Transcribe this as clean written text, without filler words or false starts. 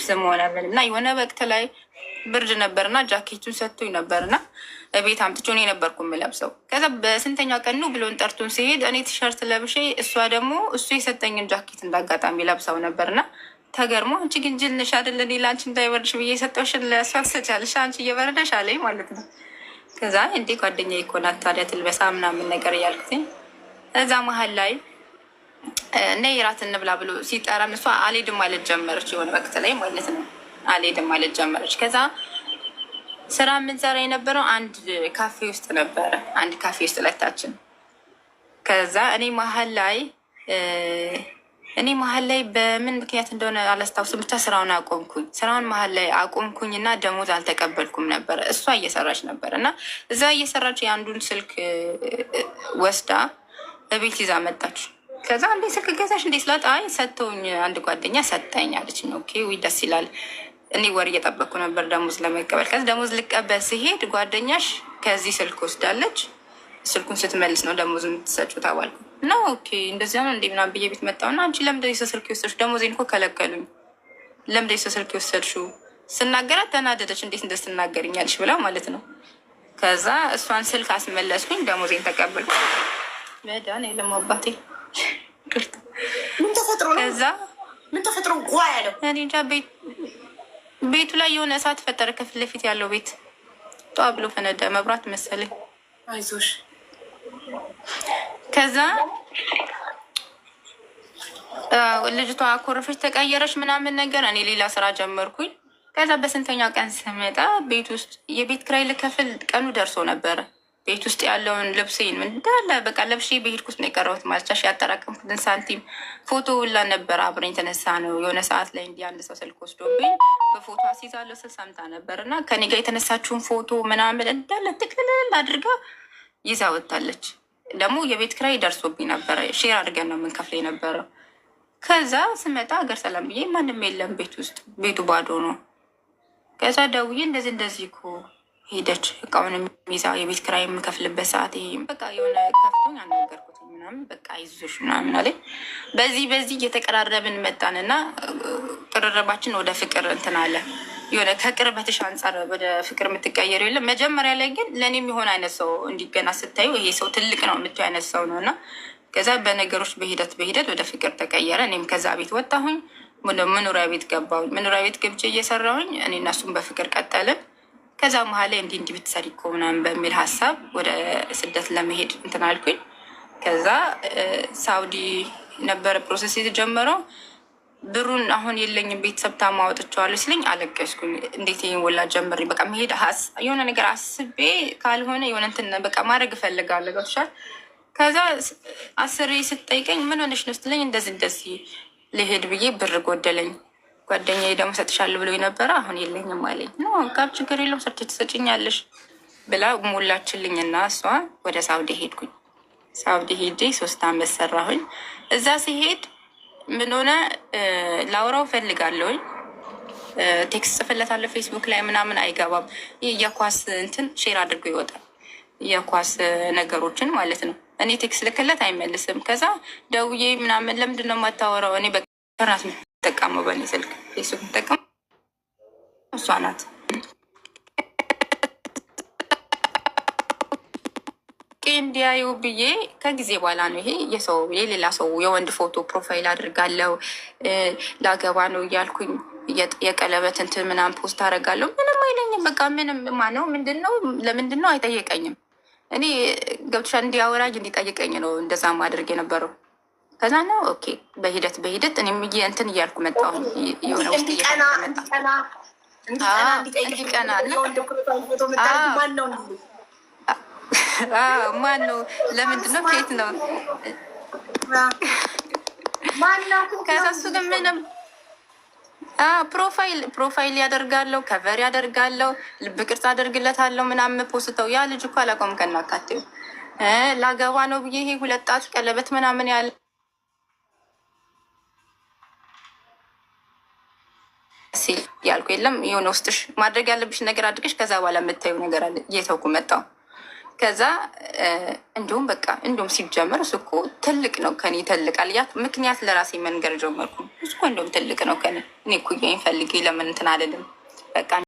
ልብስ ሆነ ምን እና የሆነ ወቅት ላይ ብርድ ነበርና ጃኬቱን ሰጥቶኝ ነበርና ቤት አምጥቼ እኔ ነበርኩ የምለብሰው። ከዛ በስንተኛው ቀን ነው ብሎን ጠርቶን ሲሄድ እኔ ቲሸርት ለብሼ እሷ ደግሞ እሱ የሰጠኝን ጃኬት እንዳጋጣሚ ለብሰው ነበርና ተገርሞ አንቺ ግን ጅል ነሽ አይደለ? እኔ ለአንቺ እንዳይበርድሽ ብዬ የሰጠውሽን ለእሷ ትሰጫለሽ፣ አንቺ እየበረደሽ አለኝ ማለት ነው። ከዛ እንዴ ጓደኛዬ እኮ ናት ታዲያ ትልበሳ ምናምን ነገር እያልኩትኝ እዛ መሀል ላይ እነ እራት እንብላ ብሎ ሲጠራን እሷ አልሄድም ማለት ጀመረች። የሆነ ወቅት ላይ ማለት ነው አልሄድም ማለት ጀመረች። ከዛ ስራ የምንሰራ የነበረው አንድ ካፌ ውስጥ ነበረ፣ አንድ ካፌ ውስጥ ለታችን። ከዛ እኔ መሀል ላይ በምን ምክንያት እንደሆነ አላስታውስም፣ ብቻ ስራውን አቆምኩኝ። ስራውን መሀል ላይ አቆምኩኝ እና ደሞዝ አልተቀበልኩም ነበረ። እሷ እየሰራች ነበር እና እዛ እየሰራች የአንዱን ስልክ ወስዳ በቤት ይዛ መጣች። ከዛ እንዴ ስልክ ገዛሽ እንዴ ስላት፣ አይ ሰጥተውኝ አንድ ጓደኛ ሰጠኝ አለች። ኦኬ ዊ ደስ ይላል። እኔ ወር እየጠበቅኩ ነበር ደሞዝ ለመቀበል። ከዚ ደሞዝ ልቀበል ሲሄድ ጓደኛሽ ከዚህ ስልክ ወስዳለች፣ ስልኩን ስትመልስ ነው ደሞዝ የምትሰጩ ተባልኩ። እና ኦኬ እንደዚያ ነው እንዴ ምናምን ብዬ ቤት መጣሁ። እና አንቺ ለምንድን ነው የሰው ስልክ የወሰድሽው? ደሞዜን እኮ ከለከሉኝ። ለምንድን ነው የሰው ስልክ የወሰድሽው? ስናገራት ተናደደች። እንዴት እንደዚህ ትናገሪኛለሽ ብላ ማለት ነው። ከዛ እሷን ስልክ አስመለስኩኝ፣ ደሞዜን ተቀበልኩ። መዳን የለም አባቴ ምን ተፈጥሮ ነው? ከዛ ምን ተፈጥሮ ጓ ያለው እኔ እንጃ። ቤቱ ላይ የሆነ እሳት ፈጠረ። ከፊት ለፊት ያለው ቤት ጧ ብሎ ፈነዳ። መብራት መሰለኝ። አይዞሽ። ከዛ ልጅቷ አኮረፈች፣ ተቀየረች ምናምን ነገር። እኔ ሌላ ስራ ጀመርኩኝ። ከዛ በስንተኛው ቀን ስመጣ ቤት ውስጥ የቤት ኪራይ ልከፍል ቀኑ ደርሶ ነበረ። ቤት ውስጥ ያለውን ልብሴን እንዳለ በቃ ለብሼ በሄድኩት ነው የቀረሁት። ማለቻሽ ያጠራቀምኩትን ሳንቲም ፎቶ ሁላ ነበር አብረኝ የተነሳ ነው። የሆነ ሰዓት ላይ እንዲህ አንድ ሰው ስልክ ወስዶብኝ በፎቶ አስይዛለሁ ስል ሰምታ ነበር እና ከኔ ጋር የተነሳችውን ፎቶ ምናምን እንዳለ ጥቅልል አድርጋ ይዛ ወጣለች። ደግሞ የቤት ኪራይ ደርሶብኝ ነበረ። ሼር አድርገን ነው የምንከፍል የነበረው። ከዛ ስመጣ ሀገር ሰላም ብዬ ማንም የለም ቤት ውስጥ፣ ቤቱ ባዶ ነው። ከዛ ደውዬ እንደዚህ እኮ ሄደች እቃውን የሚይዛ የቤት ኪራይ የምከፍልበት ሰዓት ይሄ በቃ የሆነ ከፍቶኝ አናገርኩት ምናምን በቃ ይዞሽ ምናምን አለኝ። በዚህ እየተቀራረብን መጣንና ቅርርባችን ወደ ፍቅር እንትን አለ። የሆነ ከቅርበትሽ አንጻር ወደ ፍቅር የምትቀየሩ የለም። መጀመሪያ ላይ ግን ለእኔም የሆነ አይነት ሰው እንዲገና ስታዩ ይሄ ሰው ትልቅ ነው የምትይው አይነት ሰው ነው እና ከዛ በነገሮች በሂደት ወደ ፍቅር ተቀየረ። እኔም ከዛ ቤት ወጣሁኝ፣ መኖሪያ ቤት ገባሁኝ። መኖሪያ ቤት ገብቼ እየሰራሁኝ እኔ እና እሱም በፍቅር ቀጠልን። ከዛ መሀል ላይ እንዲህ ብትሰሪ እኮ ምናምን በሚል ሀሳብ ወደ ስደት ለመሄድ እንትን አልኩኝ። ከዛ ሳውዲ ነበረ ፕሮሰስ የተጀመረው። ብሩን አሁን የለኝም ቤተሰብ ታማወጥቸዋለሁ ሲለኝ አለቀስኩኝ። እንዴት ይህን ወላ ጀምሬ በቃ መሄድ የሆነ ነገር አስቤ ካልሆነ የሆነ እንትን በቃ ማድረግ እፈልጋለሁ። ገብቶሻል? ከዛ አስሬ ስትጠይቀኝ ምን ሆነሽ ነው ስትለኝ እንደዚህ ልሄድ ብዬ ብር ጎደለኝ። ጓደኛዬ ደግሞ ሰጥሻለሁ ብሎ ነበረ አሁን የለኝም አለኝ። ጋብ ችግር የለውም ሰርቼ ትሰጭኛለሽ ብላ ሞላችልኝ እና እሷ ወደ ሳውዲ ሄድኩኝ። ሳውዲ ሄጄ 3 ዓመት ሰራሁኝ። እዛ ሲሄድ ምን ሆነ ላውራው ፈልጋለሁኝ፣ ቴክስት ጽፍለታለሁ ፌስቡክ ላይ ምናምን አይገባም። ይህ የኳስ እንትን ሼር አድርጎ ይወጣል፣ የኳስ ነገሮችን ማለት ነው። እኔ ቴክስት ልክለት አይመልስም። ከዛ ደውዬ ምናምን ለምንድን ነው የማታወራው? እኔ በራስ የምትጠቀመው በእኔ ስልክ ፌስቡክ የምትጠቀመው እሷ ናት። እንዲያዩ ብዬ ከጊዜ በኋላ ነው ይሄ የሌላ ሰው የወንድ ፎቶ ፕሮፋይል አድርጋለሁ። ላገባ ነው እያልኩኝ የቀለበት እንትን ምናምን ፖስት አደርጋለሁ። ምንም አይለኝም። በቃ ምንም ማነው ለምንድን ነው አይጠየቀኝም። እኔ ገብቶሻል? እንዲያወራኝ እንዲጠይቀኝ ነው እንደዛ ማድረግ የነበረው። ከዛ ነው ኦኬ። በሂደት እኔም እንትን እያልኩ መጣሁ። የሆነ ውስጥ እንዲቀና ማን ነው? ለምንድን ነው? ከየት ነው? ከዛ እሱ ግን ምንም ፕሮፋይል ያደርጋለሁ፣ ከቨር ያደርጋለሁ፣ ልብ ቅርጽ አደርግለታለሁ ምናምን ፖስተው። ያ ልጅ እኮ አላውቀውም ከናካቴው ላገባ ነው ብዬ ይሄ 2 ጣት ቀለበት ምናምን ያለ ያልኩ የለም። የሆነ ውስጥሽ ማድረግ ያለብሽ ነገር አድርገሽ ከዛ በኋላ የምታየው ነገር አለ። እየተውኩ መጣሁ። ከዛ እንዲሁም በቃ እንዲሁም ሲጀመር እሱ እኮ ትልቅ ነው ከኔ ይተልቃል። ያ ምክንያት ለራሴ መንገር ጀመርኩ። እሱ እኮ እንዲሁም ትልቅ ነው ከኔ። እኔ እኩያዬን ፈልጌ ለምን እንትን አልልም በቃ